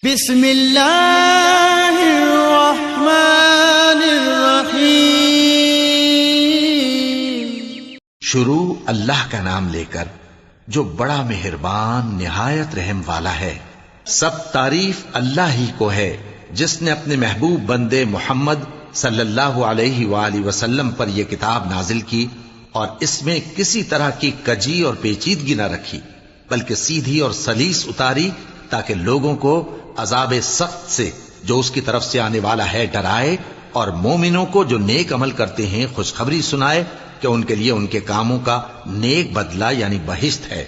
بسم اللہ الرحمن الرحیم۔ شروع اللہ کا نام لے کر جو بڑا مہربان نہایت رحم والا ہے۔ سب تعریف اللہ ہی کو ہے جس نے اپنے محبوب بندے محمد صلی اللہ علیہ وآلہ وسلم پر یہ کتاب نازل کی اور اس میں کسی طرح کی کجی اور پیچیدگی نہ رکھی، بلکہ سیدھی اور سلیس اتاری تاکہ لوگوں کو عذاب سخت سے جو اس کی طرف سے آنے والا ہے ڈرائے، اور مومنوں کو جو نیک عمل کرتے ہیں خوشخبری سنائے کہ ان کے لیے ان کے کاموں کا نیک بدلہ یعنی بہشت ہے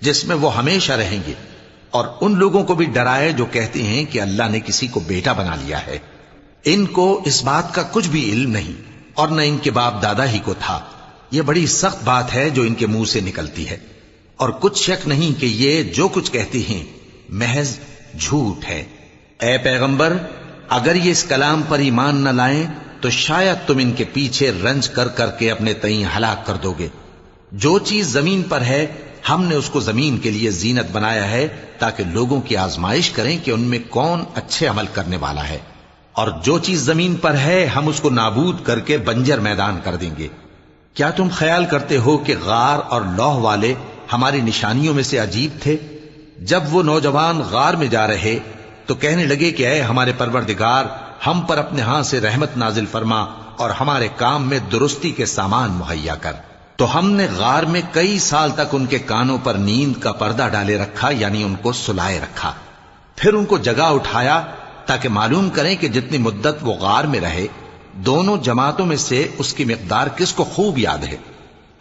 جس میں وہ ہمیشہ رہیں گے، اور ان لوگوں کو بھی ڈرائے جو کہتے ہیں کہ اللہ نے کسی کو بیٹا بنا لیا ہے۔ ان کو اس بات کا کچھ بھی علم نہیں اور نہ ان کے باپ دادا ہی کو تھا۔ یہ بڑی سخت بات ہے جو ان کے منہ سے نکلتی ہے، اور کچھ شک نہیں کہ یہ جو کچھ کہتے ہیں محض جھوٹ ہے۔ اے پیغمبر، اگر یہ اس کلام پر ایمان نہ لائیں تو شاید تم ان کے پیچھے رنج کر کر کے اپنے تئیں ہلاک کر دو گے۔ جو چیز زمین پر ہے ہم نے اس کو زمین کے لیے زینت بنایا ہے تاکہ لوگوں کی آزمائش کریں کہ ان میں کون اچھے عمل کرنے والا ہے، اور جو چیز زمین پر ہے ہم اس کو نابود کر کے بنجر میدان کر دیں گے۔ کیا تم خیال کرتے ہو کہ غار اور لوح والے ہماری نشانیوں میں سے عجیب تھے؟ جب وہ نوجوان غار میں جا رہے تو کہنے لگے کہ اے ہمارے پروردگار، ہم پر اپنے ہاں سے رحمت نازل فرما اور ہمارے کام میں درستی کے سامان مہیا کر۔ تو ہم نے غار میں کئی سال تک ان کے کانوں پر نیند کا پردہ ڈالے رکھا، یعنی ان کو سلائے رکھا، پھر ان کو جگا اٹھایا تاکہ معلوم کریں کہ جتنی مدت وہ غار میں رہے دونوں جماعتوں میں سے اس کی مقدار کس کو خوب یاد ہے۔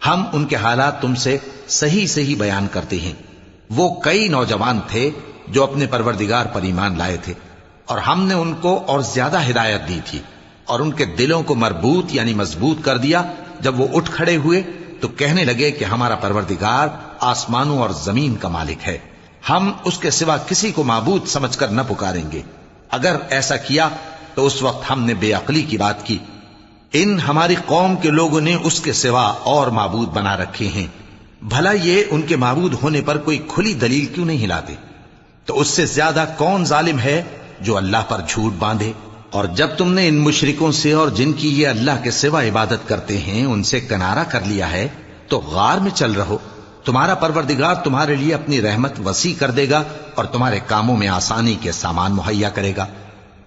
ہم ان کے حالات تم سے صحیح صحیح بیان کرتے ہیں۔ وہ کئی نوجوان تھے جو اپنے پروردگار پر ایمان لائے تھے، اور ہم نے ان کو اور زیادہ ہدایت دی تھی، اور ان کے دلوں کو مربوط یعنی مضبوط کر دیا۔ جب وہ اٹھ کھڑے ہوئے تو کہنے لگے کہ ہمارا پروردگار آسمانوں اور زمین کا مالک ہے، ہم اس کے سوا کسی کو معبود سمجھ کر نہ پکاریں گے۔ اگر ایسا کیا تو اس وقت ہم نے بے عقلی کی بات کی۔ ان ہماری قوم کے لوگوں نے اس کے سوا اور معبود بنا رکھے ہیں، بھلا یہ ان کے معبود ہونے پر کوئی کھلی دلیل کیوں نہیں لاتے؟ تو اس سے زیادہ کون ظالم ہے جو اللہ پر جھوٹ باندھے؟ اور جب تم نے ان مشرکوں سے اور جن کی یہ اللہ کے سوا عبادت کرتے ہیں ان سے کنارہ کر لیا ہے تو غار میں چل رہو، تمہارا پروردگار تمہارے لیے اپنی رحمت وسیع کر دے گا اور تمہارے کاموں میں آسانی کے سامان مہیا کرے گا۔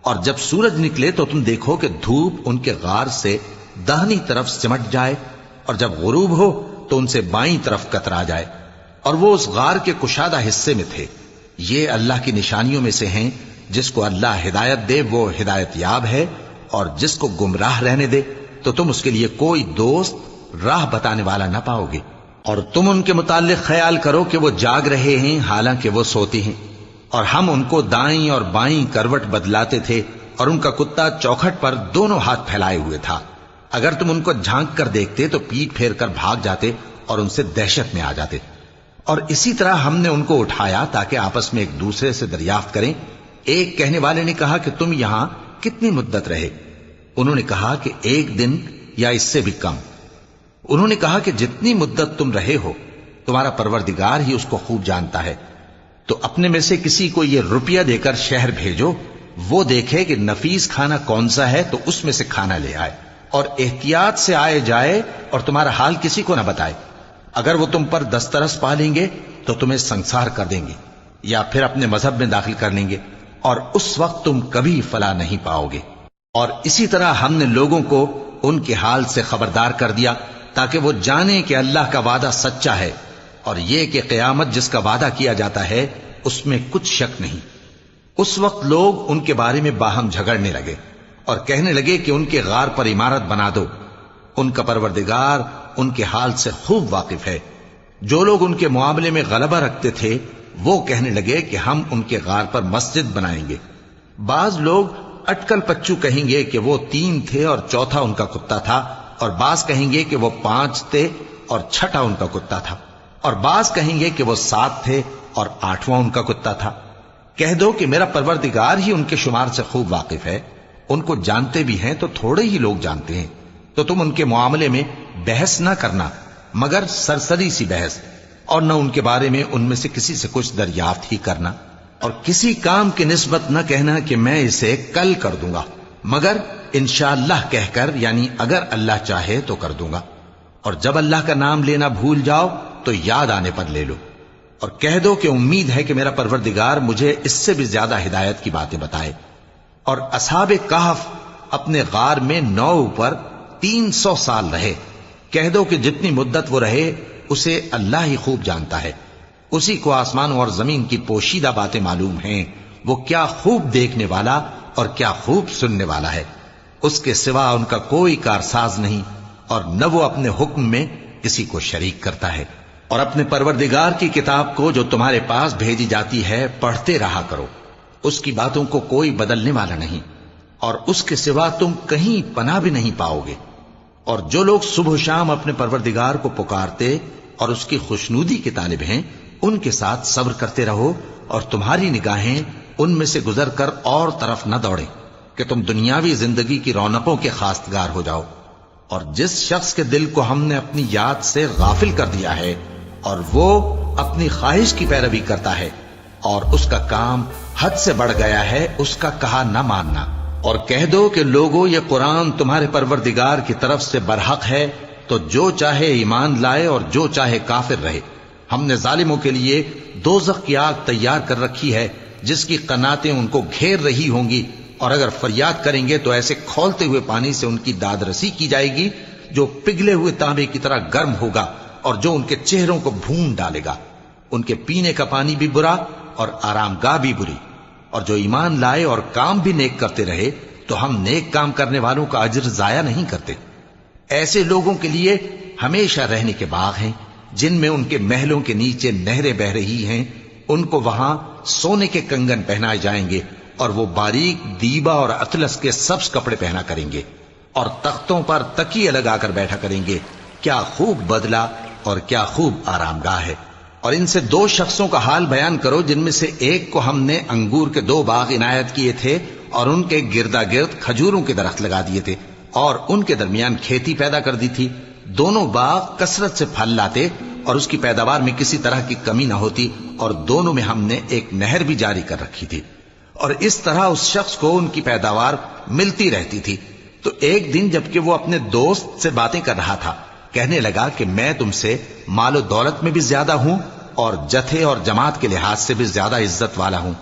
اور جب سورج نکلے تو تم دیکھو کہ دھوپ ان کے غار سے داہنی طرف سمٹ جائے، اور جب غروب ہو تو ان سے بائیں طرف کترا جائے، اور وہ اس غار کے کشادہ حصے میں تھے۔ یہ اللہ کی نشانیوں میں سے ہیں، جس کو اللہ ہدایت دے وہ ہدایت یاب ہے، اور جس کو گمراہ رہنے دے تو تم اس کے لیے کوئی دوست راہ بتانے والا نہ پاؤ گے۔ اور تم ان کے متعلق خیال کرو کہ وہ جاگ رہے ہیں حالانکہ وہ سوتے ہیں، اور ہم ان کو دائیں اور بائیں کروٹ بدلاتے تھے، اور ان کا کتا چوکھٹ پر دونوں ہاتھ پھیلائے ہوئے تھا۔ اگر تم ان کو جھانک کر دیکھتے تو پیٹ پھیر کر بھاگ جاتے اور ان سے دہشت میں آ جاتے۔ اور اسی طرح ہم نے ان کو اٹھایا تاکہ آپس میں ایک دوسرے سے دریافت کریں۔ ایک کہنے والے نے کہا کہ تم یہاں کتنی مدت رہے؟ انہوں نے کہا کہ 1 دن یا اس سے بھی کم۔ انہوں نے کہا کہ جتنی مدت تم رہے ہو تمہارا پروردگار ہی اس کو خوب جانتا ہے، تو اپنے میں سے کسی کو یہ روپیہ دے کر شہر بھیجو، وہ دیکھے کہ نفیس کھانا کون سا ہے تو اس میں سے کھانا لے آئے، اور احتیاط سے آئے جائے اور تمہارا حال کسی کو نہ بتائے۔ اگر وہ تم پر دسترس پا لیں گے تو تمہیں سنسار کر دیں گے یا پھر اپنے مذہب میں داخل کر لیں گے، اور اس وقت تم کبھی فلاح نہیں پاؤ گے۔ اور اسی طرح ہم نے لوگوں کو ان کے حال سے خبردار کر دیا تاکہ وہ جانیں کہ اللہ کا وعدہ سچا ہے، اور یہ کہ قیامت جس کا وعدہ کیا جاتا ہے اس میں کچھ شک نہیں۔ اس وقت لوگ ان کے بارے میں باہم جھگڑنے لگے اور کہنے لگے کہ ان کے غار پر عمارت بنا دو۔ ان کا پروردگار ان کے حال سے خوب واقف ہے۔ جو لوگ ان کے معاملے میں غلبہ رکھتے تھے وہ کہنے لگے کہ ہم ان کے غار پر مسجد بنائیں گے۔ بعض لوگ اٹکل پچو کہیں گے کہ وہ 3 تھے اور چوتھا ان کا کتا تھا، اور بعض کہیں گے کہ وہ 5 تھے اور چھٹا ان کا کتا تھا، اور بعض کہیں گے کہ وہ 7 تھے اور 8واں ان کا کتا تھا۔ کہہ دو کہ میرا پروردگار ہی ان کے شمار سے خوب واقف ہے، ان کو جانتے بھی ہیں تو تھوڑے ہی لوگ جانتے ہیں۔ تو تم ان کے معاملے میں بحث نہ کرنا مگر سرسری سی بحث، اور نہ ان کے بارے میں ان میں سے کسی سے کچھ دریافت ہی کرنا۔ اور کسی کام کی نسبت نہ کہنا کہ میں اسے کل کر دوں گا، مگر انشاءاللہ کہہ کر، یعنی اگر اللہ چاہے تو کر دوں گا۔ اور جب اللہ کا نام لینا بھول جاؤ تو یاد آنے پر لے لو، اور کہہ دو کہ امید ہے کہ میرا پروردگار مجھے اس سے بھی زیادہ ہدایت کی باتیں بتائے۔ اور اصحاب کہف اپنے غار میں 9 اوپر 300 سال رہے۔ کہہ دو کہ جتنی مدت وہ رہے اسے اللہ ہی خوب جانتا ہے، اسی کو آسمانوں اور زمین کی پوشیدہ باتیں معلوم ہیں، وہ کیا خوب دیکھنے والا اور کیا خوب سننے والا ہے۔ اس کے سوا ان کا کوئی کارساز نہیں، اور نہ وہ اپنے حکم میں کسی کو شریک کرتا ہے۔ اور اپنے پروردگار کی کتاب کو جو تمہارے پاس بھیجی جاتی ہے پڑھتے رہا کرو، اس کی باتوں کو کوئی بدلنے والا نہیں، اور اس کے سوا تم کہیں پناہ بھی نہیں پاؤ گے۔ اور جو لوگ صبح و شام اپنے پروردگار کو پکارتے اور اس کی خوشنودی کے طالب ہیں، ان کے ساتھ صبر کرتے رہو، اور تمہاری نگاہیں ان میں سے گزر کر اور طرف نہ دوڑیں کہ تم دنیاوی زندگی کی رونقوں کے خواستگار ہو جاؤ۔ اور جس شخص کے دل کو ہم نے اپنی یاد سے غافل کر دیا ہے اور وہ اپنی خواہش کی پیروی کرتا ہے اور اس کا کام حد سے بڑھ گیا ہے، اس کا کہا نہ ماننا۔ اور کہہ دو کہ لوگو یہ قرآن تمہارے پروردگار کی طرف سے برحق ہے، تو جو چاہے ایمان لائے اور جو چاہے کافر رہے۔ ہم نے ظالموں کے لیے دوزخ کی آگ تیار کر رکھی ہے جس کی قناتیں ان کو گھیر رہی ہوں گی، اور اگر فریاد کریں گے تو ایسے کھولتے ہوئے پانی سے ان کی داد رسی کی جائے گی جو پگھلے ہوئے تانبے کی طرح گرم ہوگا اور جو ان کے چہروں کو بھون ڈالے گا۔ ان کے پینے کا پانی بھی برا اور آرام گاہ بھی بری۔ اور جو ایمان لائے اور کام بھی نیک کرتے رہے تو ہم نیک کام کرنے والوں کا اجر ضائع نہیں کرتے۔ ایسے لوگوں کے لیے ہمیشہ رہنے کے باغ ہیں جن میں ان کے محلوں کے نیچے نہریں بہ رہی ہیں، ان کو وہاں سونے کے کنگن پہنائے جائیں گے، اور وہ باریک دیبا اور اطلس کے سبز کپڑے پہنا کریں گے، اور تختوں پر تکیے لگا کر بیٹھا کریں گے۔ کیا خوب بدلہ اور کیا خوب آرام گاہ ہے۔ اور ان سے 2 شخصوں کا حال بیان کرو جن میں سے ایک کو ہم نے انگور کے 2 باغ عنایت کیے تھے اور ان کے گردا گرد کھجوروں کے درخت لگا دیے تھے اور ان کے درمیان کھیتی پیدا کر دی تھی۔ دونوں باغ کثرت سے پھل لاتے اور اس کی پیداوار میں کسی طرح کی کمی نہ ہوتی، اور دونوں میں ہم نے ایک نہر بھی جاری کر رکھی تھی، اور اس طرح اس شخص کو ان کی پیداوار ملتی رہتی تھی۔ تو ایک دن جبکہ وہ اپنے دوست سے باتیں کر رہا تھا، کہنے لگا کہ میں تم سے مال و دولت میں بھی زیادہ ہوں اور جتھے اور جماعت کے لحاظ سے بھی زیادہ عزت والا ہوں،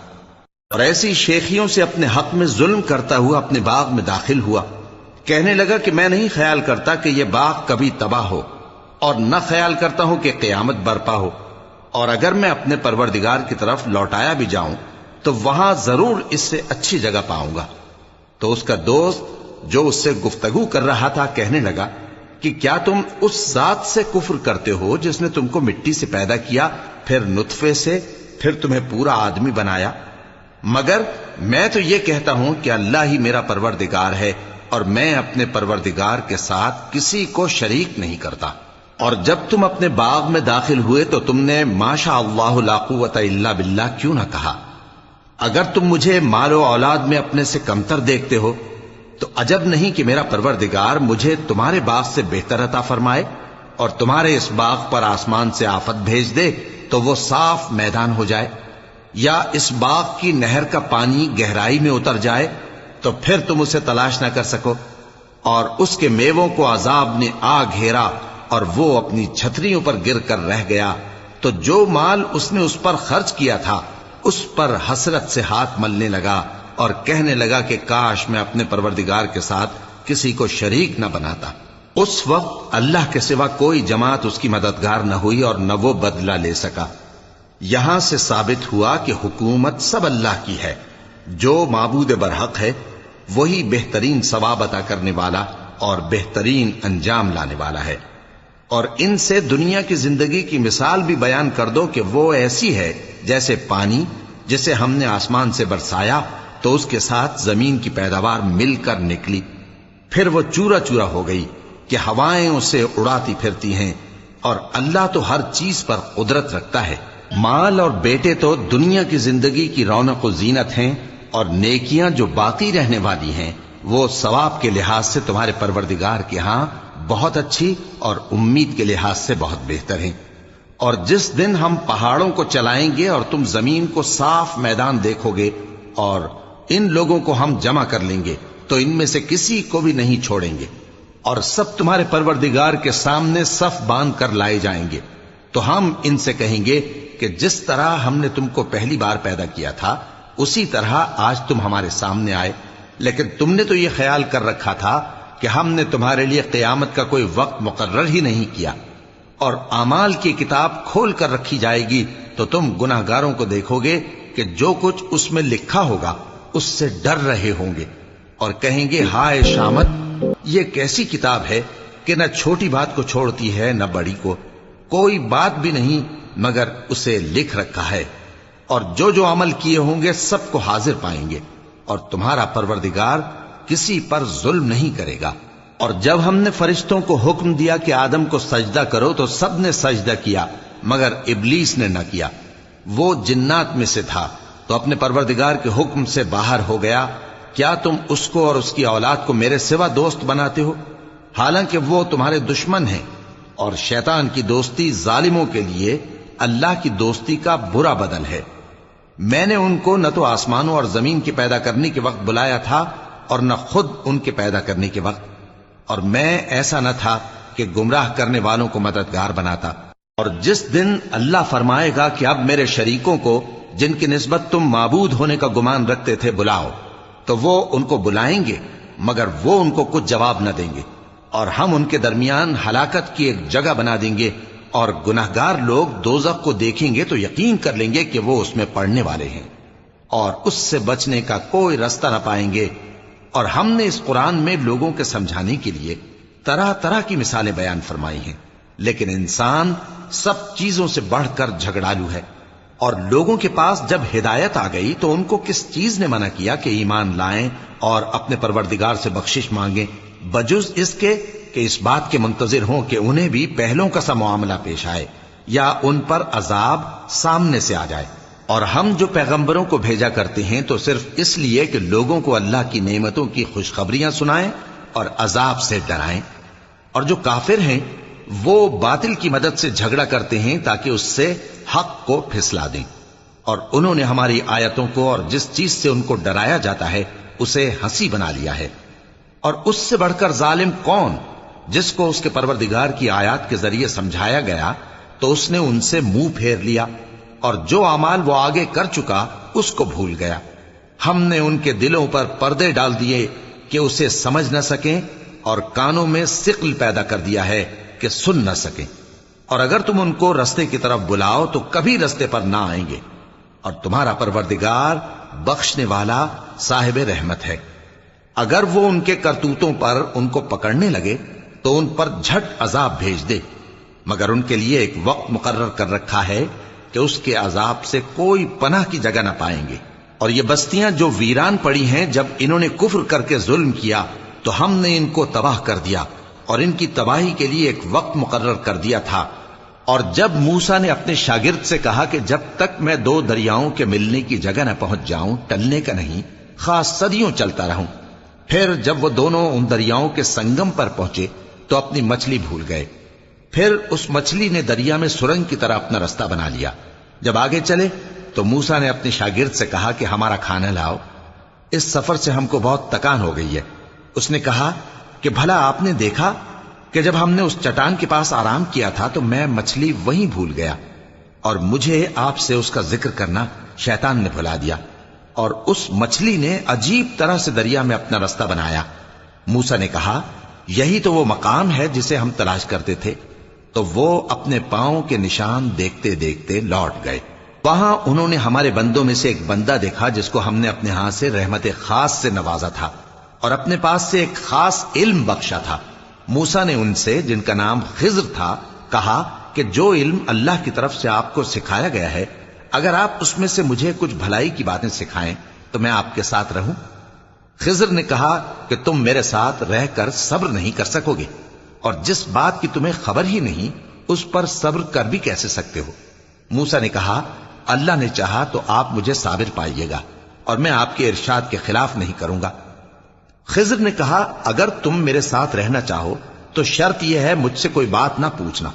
اور ایسی شیخیوں سے اپنے حق میں ظلم کرتا ہوا اپنے باغ میں داخل ہوا۔ کہنے لگا کہ میں نہیں خیال کرتا کہ یہ باغ کبھی تباہ ہو، اور نہ خیال کرتا ہوں کہ قیامت برپا ہو، اور اگر میں اپنے پروردگار کی طرف لوٹایا بھی جاؤں تو وہاں ضرور اس سے اچھی جگہ پاؤں گا۔ تو اس کا دوست جو اس سے گفتگو کر رہا تھا کہنے لگا کہ کیا تم اس ذات سے کفر کرتے ہو جس نے تم کو مٹی سے پیدا کیا، پھر نطفے سے، پھر تمہیں پورا آدمی بنایا؟ مگر میں تو یہ کہتا ہوں کہ اللہ ہی میرا پروردگار ہے، اور میں اپنے پروردگار کے ساتھ کسی کو شریک نہیں کرتا۔ اور جب تم اپنے باغ میں داخل ہوئے تو تم نے ما شاء اللہ لا قوت الا باللہ کیوں نہ کہا؟ اگر تم مجھے مال و اولاد میں اپنے سے کمتر دیکھتے ہو تو عجب نہیں کہ میرا پروردگار مجھے تمہارے باغ سے بہتر عطا فرمائے، اور تمہارے اس باغ پر آسمان سے آفت بھیج دے تو وہ صاف میدان ہو جائے، یا اس باغ کی نہر کا پانی گہرائی میں اتر جائے تو پھر تم اسے تلاش نہ کر سکو، اور اس کے میووں کو عذاب نے آ گھیرا اور وہ اپنی چھتریوں پر گر کر رہ گیا، تو جو مال اس نے اس پر خرچ کیا تھا اس پر حسرت سے ہاتھ ملنے لگا اور کہنے لگا کہ کاش میں اپنے پروردگار کے ساتھ کسی کو شریک نہ بناتا۔ اس وقت اللہ کے سوا کوئی جماعت اس کی مددگار نہ ہوئی اور نہ وہ بدلہ لے سکا۔ یہاں سے ثابت ہوا کہ حکومت سب اللہ کی ہے، جو معبود برحق ہے وہی بہترین ثواب عطا کرنے والا اور بہترین انجام لانے والا ہے۔ اور ان سے دنیا کی زندگی کی مثال بھی بیان کر دو کہ وہ ایسی ہے جیسے پانی جسے ہم نے آسمان سے برسایا تو اس کے ساتھ زمین کی پیداوار مل کر نکلی، پھر وہ چورا چورا ہو گئی کہ ہوائیں اسے اڑاتی پھرتی ہیں، اور اللہ تو ہر چیز پر قدرت رکھتا ہے۔ مال اور بیٹے تو دنیا کی زندگی کی رونق و زینت ہیں، اور نیکیاں جو باقی رہنے والی ہیں وہ ثواب کے لحاظ سے تمہارے پروردگار کے ہاں بہت اچھی اور امید کے لحاظ سے بہت بہتر ہیں۔ اور جس دن ہم پہاڑوں کو چلائیں گے اور تم زمین کو صاف میدان دیکھو گے اور ان لوگوں کو ہم جمع کر لیں گے تو ان میں سے کسی کو بھی نہیں چھوڑیں گے، اور سب تمہارے پروردگار کے سامنے صف باندھ کر لائے جائیں گے، تو ہم ان سے کہیں گے کہ جس طرح ہم نے تم کو پہلی بار پیدا کیا تھا اسی طرح آج تم ہمارے سامنے آئے، لیکن تم نے تو یہ خیال کر رکھا تھا کہ ہم نے تمہارے لیے قیامت کا کوئی وقت مقرر ہی نہیں کیا، اور اعمال کی کتاب کھول کر رکھی جائے گی تو تم گناہگاروں کو دیکھو گے کہ جو کچھ اس میں لکھا ہوگا اس سے ڈر رہے ہوں گے، اور کہیں گے ہائے شامت، یہ کیسی کتاب ہے کہ نہ چھوٹی بات کو چھوڑتی ہے نہ بڑی کو، کوئی بات بھی نہیں مگر اسے لکھ رکھا ہے، اور جو جو عمل کیے ہوں گے سب کو حاضر پائیں گے، اور تمہارا پروردگار کسی پر ظلم نہیں کرے گا۔ اور جب ہم نے فرشتوں کو حکم دیا کہ آدم کو سجدہ کرو تو سب نے سجدہ کیا مگر ابلیس نے نہ کیا، وہ جنات میں سے تھا تو اپنے پروردگار کے حکم سے باہر ہو گیا۔ کیا تم اس کو اور اس کی اولاد کو میرے سوا دوست بناتے ہو، حالانکہ وہ تمہارے دشمن ہیں، اور شیطان کی دوستی ظالموں کے لیے اللہ کی دوستی کا برا بدل ہے۔ میں نے ان کو نہ تو آسمانوں اور زمین کے پیدا کرنے کے وقت بلایا تھا اور نہ خود ان کے پیدا کرنے کے وقت، اور میں ایسا نہ تھا کہ گمراہ کرنے والوں کو مددگار بناتا۔ اور جس دن اللہ فرمائے گا کہ اب میرے شریکوں کو جن کی نسبت تم معبود ہونے کا گمان رکھتے تھے بلاؤ، تو وہ ان کو بلائیں گے مگر وہ ان کو کچھ جواب نہ دیں گے، اور ہم ان کے درمیان ہلاکت کی ایک جگہ بنا دیں گے، اور گناہگار لوگ دوزخ کو دیکھیں گے تو یقین کر لیں گے کہ وہ اس میں پڑنے والے ہیں، اور اس سے بچنے کا کوئی راستہ نہ پائیں گے۔ اور ہم نے اس قرآن میں لوگوں کے سمجھانے کے لیے طرح طرح کی مثالیں بیان فرمائی ہیں، لیکن انسان سب چیزوں سے بڑھ کر جھگڑالو ہے، اور لوگوں کے پاس جب ہدایت آ گئی تو ان کو کس چیز نے منع کیا کہ ایمان لائیں اور اپنے پروردگار سے بخشش مانگیں، بجز اس کے کہ اس بات کے منتظر ہوں کہ انہیں بھی پہلوں کا سا معاملہ پیش آئے یا ان پر عذاب سامنے سے آ جائے۔ اور ہم جو پیغمبروں کو بھیجا کرتے ہیں تو صرف اس لیے کہ لوگوں کو اللہ کی نعمتوں کی خوشخبریاں سنائیں اور عذاب سے ڈرائیں، اور جو کافر ہیں وہ باطل کی مدد سے جھگڑا کرتے ہیں تاکہ اس سے حق کو پھسلا دیں، اور انہوں نے ہماری آیتوں کو اور جس چیز سے ان کو ڈرایا جاتا ہے اسے ہنسی بنا لیا ہے۔ اور اس سے بڑھ کر ظالم کون، جس کو اس کے پروردگار کی آیات کے ذریعے سمجھایا گیا تو اس نے ان سے منہ پھیر لیا، اور جو اعمال وہ آگے کر چکا اس کو بھول گیا۔ ہم نے ان کے دلوں پر پردے ڈال دیے کہ اسے سمجھ نہ سکیں، اور کانوں میں ثقل پیدا کر دیا ہے کہ سن نہ سکیں، اور اگر تم ان کو رستے کی طرف بلاؤ تو کبھی رستے پر نہ آئیں گے، اور تمہارا پروردگار بخشنے والا صاحب رحمت ہے۔ اگر وہ ان کے کرتوتوں پر ان کو پکڑنے لگے تو ان پر جھٹ عذاب بھیج دے، مگر ان کے لیے ایک وقت مقرر کر رکھا ہے کہ اس کے عذاب سے کوئی پناہ کی جگہ نہ پائیں گے۔ اور یہ بستیاں جو ویران پڑی ہیں، جب انہوں نے کفر کر کے ظلم کیا تو ہم نے ان کو تباہ کر دیا، اور ان کی تباہی کے لیے ایک وقت مقرر کر دیا تھا۔ اور جب موسیٰ نے اپنے شاگرد سے کہا کہ جب تک میں دو دریاؤں کے ملنے کی جگہ نہ پہنچ جاؤں ٹلنے کا نہیں، خاص صدیوں چلتا رہوں، پھر جب وہ دونوں ان دریاؤں کے سنگم پر پہنچے تو اپنی مچھلی بھول گئے، پھر اس مچھلی نے دریا میں سرنگ کی طرح اپنا راستہ بنا لیا۔ جب آگے چلے تو موسیٰ نے اپنے شاگرد سے کہا کہ ہمارا کھانا لاؤ، اس سفر سے ہم کو بہت تکان ہو گئی ہے۔ اس نے کہا کہ بھلا آپ نے دیکھا کہ جب ہم نے اس چٹان کے پاس آرام کیا تھا تو میں مچھلی وہیں بھول گیا، اور مجھے آپ سے اس کا ذکر کرنا شیطان نے بھلا دیا، اور اس مچھلی نے عجیب طرح سے دریا میں اپنا راستہ بنایا۔ موسیٰ نے کہا یہی تو وہ مقام ہے جسے ہم تلاش کرتے تھے، تو وہ اپنے پاؤں کے نشان دیکھتے دیکھتے لوٹ گئے۔ وہاں انہوں نے ہمارے بندوں میں سے ایک بندہ دیکھا جس کو ہم نے اپنے ہاتھ سے رحمت خاص سے نوازا تھا اور اپنے پاس سے ایک خاص علم بخشا تھا۔ موسیٰ نے ان سے جن کا نام خضر تھا کہا کہ جو علم اللہ کی طرف سے آپ کو سکھایا گیا ہے، اگر آپ اس میں سے مجھے کچھ بھلائی کی باتیں سکھائیں تو میں آپ کے ساتھ رہوں۔ خضر نے کہا کہ تم میرے ساتھ رہ کر صبر نہیں کر سکو گے، اور جس بات کی تمہیں خبر ہی نہیں اس پر صبر کر بھی کیسے سکتے ہو؟ موسیٰ نے کہا اللہ نے چاہا تو آپ مجھے صابر پائیے گا، اور میں آپ کے ارشاد کے خلاف نہیں کروں گا۔ خضر نے کہا اگر تم میرے ساتھ رہنا چاہو تو شرط یہ ہے مجھ سے کوئی بات نہ پوچھنا،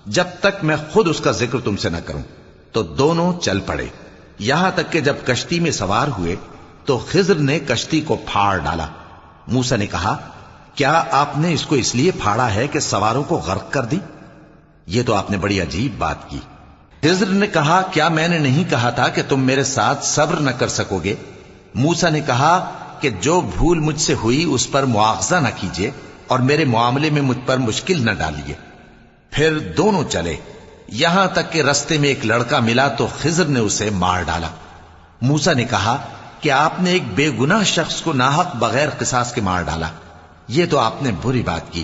جب تک میں خود اس کا ذکر تم سے نہ کروں۔ تو دونوں چل پڑے، یہاں تک کہ جب کشتی میں سوار ہوئے تو خضر نے کشتی کو پھاڑ ڈالا۔ موسیٰ نے کہا، کیا آپ نے اس کو اس لیے پھاڑا ہے کہ سواروں کو غرق کر دی؟ یہ تو آپ نے بڑی عجیب بات کی۔ خضر نے کہا، کیا میں نے نہیں کہا تھا کہ تم میرے ساتھ صبر نہ کر سکو گے؟ موسیٰ نے کہا کہ جو بھول مجھ سے ہوئی اس پر مواخذہ نہ کیجیے اور میرے معاملے میں مجھ پر مشکل نہ ڈالیے۔ پھر دونوں چلے، یہاں تک کہ رستے میں ایک لڑکا ملا تو خضر نے اسے مار ڈالا۔ موسیٰ نے کہا کہ آپ نے ایک بے گناہ شخص کو ناحق بغیر قصاص کے مار ڈالا، یہ تو آپ نے بری بات کی۔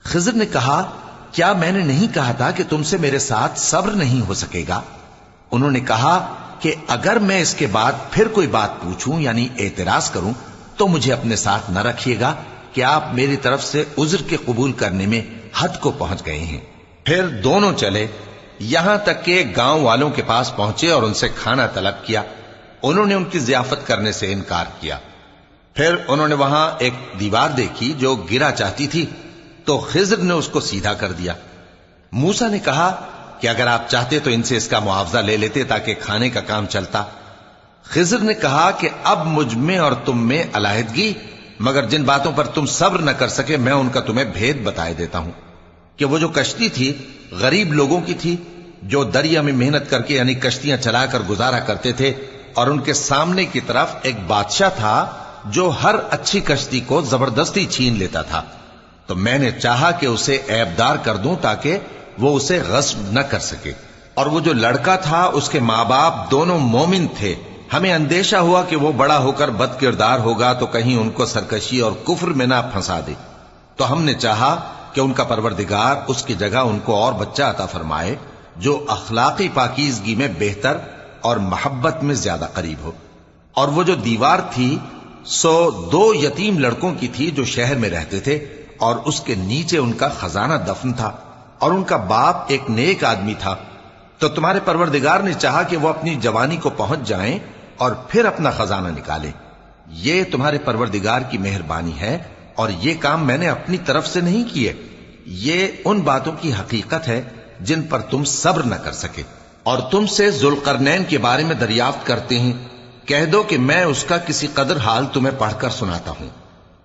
خضر نے کہا، کیا میں نے نہیں کہا تھا کہ تم سے میرے ساتھ صبر نہیں ہو سکے گا؟ انہوں نے کہا کہ اگر میں اس کے بعد پھر کوئی بات پوچھوں یعنی اعتراض کروں تو مجھے اپنے ساتھ نہ رکھیے گا کہ آپ میری طرف سے عذر کے قبول کرنے میں حد کو پہنچ گئے ہیں۔ پھر دونوں چلے، یہاں تک کہ گاؤں والوں کے پاس پہنچے اور ان سے کھانا طلب کیا۔ انہوں نے ان کی ضیافت کرنے سے انکار کیا۔ پھر انہوں نے وہاں ایک دیوار دیکھی جو گرا چاہتی تھی تو خضر نے اس کو سیدھا کر دیا۔ موسیٰ نے کہا کہ اگر آپ چاہتے تو ان سے اس کا معاوضہ لے لیتے تاکہ کھانے کا کام چلتا۔ خضر نے کہا کہ اب مجھ میں اور تم میں علیحدگی، مگر جن باتوں پر تم صبر نہ کر سکے میں ان کا تمہیں بھید بتائے دیتا ہوں کہ وہ جو کشتی تھی غریب لوگوں کی تھی جو دریا میں محنت کر کے یعنی کشتیاں چلا کر گزارا کرتے تھے، اور ان کے سامنے کی طرف ایک بادشاہ تھا جو ہر اچھی کشتی کو زبردستی چھین لیتا تھا۔ تو میں نے چاہا کہ اسے عیبدار کر دوں تاکہ وہ اسے غصب نہ کر سکے۔ اور وہ جو لڑکا تھا اس کے ماں باپ دونوں مومن تھے۔ ہمیں اندیشہ ہوا کہ وہ بڑا ہو کر بد کردار ہوگا تو کہیں ان کو سرکشی اور کفر میں نہ پھنسا دے، تو ہم نے چاہا کہ ان کا پروردگار اس کی جگہ ان کو اور بچہ عطا فرمائے جو اخلاقی پاکیزگی میں بہتر اور محبت میں زیادہ قریب ہو۔ اور وہ جو دیوار تھی سو 2 یتیم لڑکوں کی تھی جو شہر میں رہتے تھے، اور اس کے نیچے ان کا خزانہ دفن تھا، اور ان کا باپ ایک نیک آدمی تھا۔ تو تمہارے پروردگار نے چاہا کہ وہ اپنی جوانی کو پہنچ جائیں اور پھر اپنا خزانہ نکالے۔ یہ تمہارے پروردگار کی مہربانی ہے، اور یہ کام میں نے اپنی طرف سے نہیں کیے، یہ ان باتوں کی حقیقت ہے جن پر تم صبر نہ کر سکے۔ اور تم سے ذوالقرنین کے بارے میں دریافت کرتے ہیں، کہہ دو کہ میں اس کا کسی قدر حال تمہیں پڑھ کر سناتا ہوں۔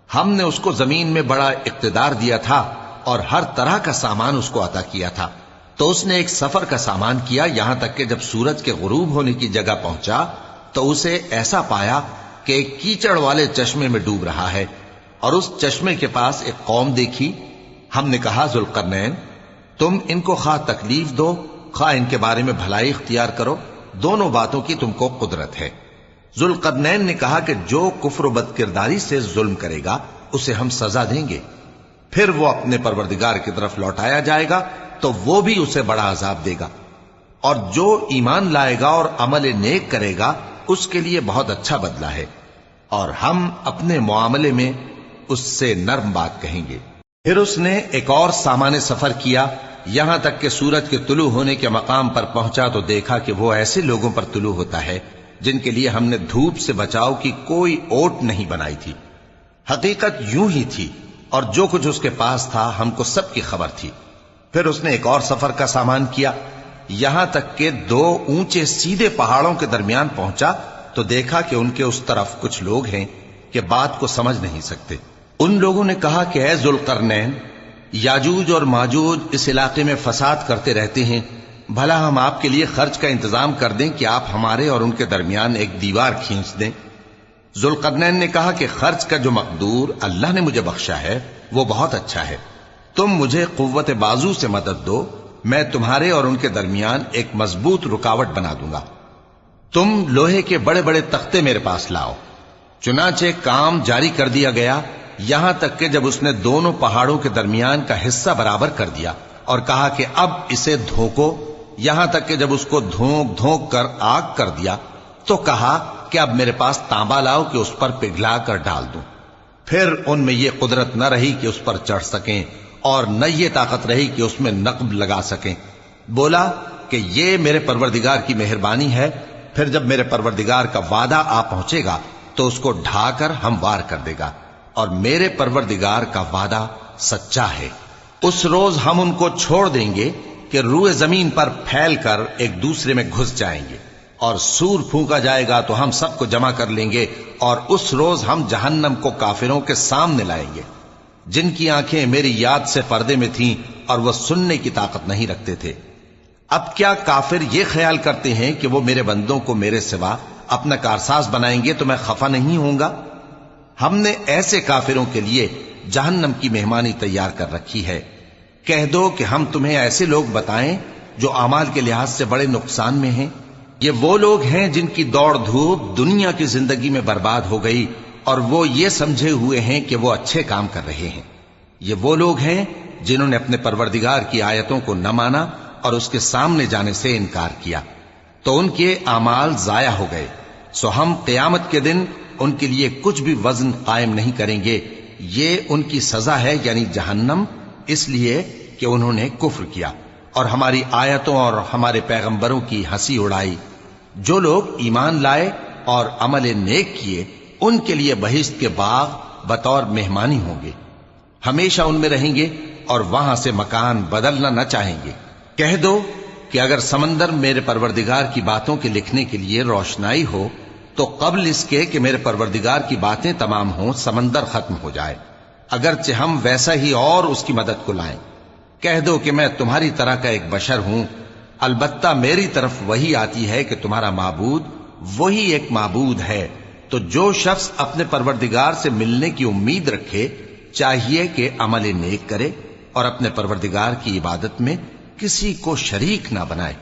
ہم نے اس کو زمین میں بڑا اقتدار دیا تھا اور ہر طرح کا سامان اس کو عطا کیا تھا۔ تو اس نے ایک سفر کا سامان کیا، یہاں تک کہ جب سورج کے غروب ہونے کی جگہ پہنچا تو اسے ایسا پایا کہ ایک کیچڑ والے چشمے میں ڈوب رہا ہے، اور اس چشمے کے پاس ایک قوم دیکھی۔ ہم نے کہا، ذوالقرنین تم ان کو خواہ تکلیف دو خواہ ان کے بارے میں بھلائی اختیار کرو، دونوں باتوں کی تم کو قدرت ہے۔ ذوالقرنین نے کہا کہ جو کفر و بد کرداری سے ظلم کرے گا اسے ہم سزا دیں گے، پھر وہ اپنے پروردگار کی طرف لوٹایا جائے گا تو وہ بھی اسے بڑا عذاب دے گا، اور جو ایمان لائے گا اور عمل نیک کرے گا اس کے لیے بہت اچھا بدلہ ہے، اور ہم اپنے معاملے میں اس سے نرم بات کہیں گے۔ پھر اس نے ایک اور سامان سفر کیا، یہاں تک کہ سورج کے طلوع ہونے کے مقام پر پہنچا تو دیکھا کہ وہ ایسے لوگوں پر طلوع ہوتا ہے جن کے لیے ہم نے دھوپ سے بچاؤ کی کوئی اوٹ نہیں بنائی تھی۔ حقیقت یوں ہی تھی، اور جو کچھ اس کے پاس تھا ہم کو سب کی خبر تھی۔ پھر اس نے ایک اور سفر کا سامان کیا، یہاں تک کہ 2 اونچے سیدھے پہاڑوں کے درمیان پہنچا تو دیکھا کہ ان کے اس طرف کچھ لوگ ہیں کہ بات کو سمجھ نہیں سکتے۔ ان لوگوں نے کہا کہ اے ذوالقرنین، یاجوج اور ماجوج اس علاقے میں فساد کرتے رہتے ہیں، بھلا ہم آپ کے لیے خرچ کا انتظام کر دیں کہ آپ ہمارے اور ان کے درمیان ایک دیوار کھینچ دیں۔ ذوالقرنین نے کہا کہ خرچ کا جو مقدور اللہ نے مجھے بخشا ہے وہ بہت اچھا ہے، تم مجھے قوت بازو سے مدد دو، میں تمہارے اور ان کے درمیان ایک مضبوط رکاوٹ بنا دوں گا۔ تم لوہے کے بڑے بڑے تختے میرے پاس لاؤ۔ چنانچہ کام جاری کر دیا گیا، یہاں تک کہ جب اس نے دونوں پہاڑوں کے درمیان کا حصہ برابر کر دیا اور کہا کہ اب اسے دھوکو، یہاں تک کہ جب اس کو دھونک دھونک کر آگ کر دیا تو کہا کہ اب میرے پاس تانبا لاؤ کہ اس پر پگھلا کر ڈال دوں۔ پھر ان میں یہ قدرت نہ رہی کہ اس پر چڑھ سکیں، اور نہ یہ طاقت رہی کہ اس میں نقب لگا سکیں۔ بولا کہ یہ میرے پروردگار کی مہربانی ہے، پھر جب میرے پروردگار کا وعدہ آ پہنچے گا تو اس کو ڈھا کر ہموار کر دے گا، اور میرے پروردگار کا وعدہ سچا ہے۔ اس روز ہم ان کو چھوڑ دیں گے کہ روئے زمین پر پھیل کر ایک دوسرے میں گھس جائیں گے، اور سور پھونکا جائے گا تو ہم سب کو جمع کر لیں گے، اور اس روز ہم جہنم کو کافروں کے سامنے لائیں گے، جن کی آنکھیں میری یاد سے پردے میں تھیں اور وہ سننے کی طاقت نہیں رکھتے تھے۔ اب کیا کافر یہ خیال کرتے ہیں کہ وہ میرے بندوں کو میرے سوا اپنا کارساز بنائیں گے تو میں خفا نہیں ہوں گا؟ ہم نے ایسے کافروں کے لیے جہنم کی مہمانی تیار کر رکھی ہے۔ کہہ دو کہ ہم تمہیں ایسے لوگ بتائیں جو اعمال کے لحاظ سے بڑے نقصان میں ہیں۔ یہ وہ لوگ ہیں جن کی دوڑ دھوپ دنیا کی زندگی میں برباد ہو گئی، اور وہ یہ سمجھے ہوئے ہیں کہ وہ اچھے کام کر رہے ہیں۔ یہ وہ لوگ ہیں جنہوں نے اپنے پروردگار کی آیتوں کو نہ مانا اور اس کے سامنے جانے سے انکار کیا، تو ان کے اعمال ضائع ہو گئے، سو ہم قیامت کے دن ان کے لیے کچھ بھی وزن قائم نہیں کریں گے۔ یہ ان کی سزا ہے، یعنی جہنم، اس لیے کہ انہوں نے کفر کیا اور ہماری آیتوں اور ہمارے پیغمبروں کی ہنسی اڑائی۔ جو لوگ ایمان لائے اور عمل نیک کیے، ان کے لیے بہشت کے باغ بطور مہمانی ہوں گے، ہمیشہ ان میں رہیں گے اور وہاں سے مکان بدلنا نہ چاہیں گے۔ کہہ دو کہ اگر سمندر میرے پروردگار کی باتوں کے لکھنے کے لیے روشنائی ہو تو قبل اس کے کہ میرے پروردگار کی باتیں تمام ہوں سمندر ختم ہو جائے، اگرچہ ہم ویسا ہی اور اس کی مدد کو لائیں۔ کہہ دو کہ میں تمہاری طرح کا ایک بشر ہوں، البتہ میری طرف وہی آتی ہے کہ تمہارا معبود وہی ایک معبود ہے۔ تو جو شخص اپنے پروردگار سے ملنے کی امید رکھے چاہیے کہ عمل نیک کرے اور اپنے پروردگار کی عبادت میں کسی کو شریک نہ بنائے۔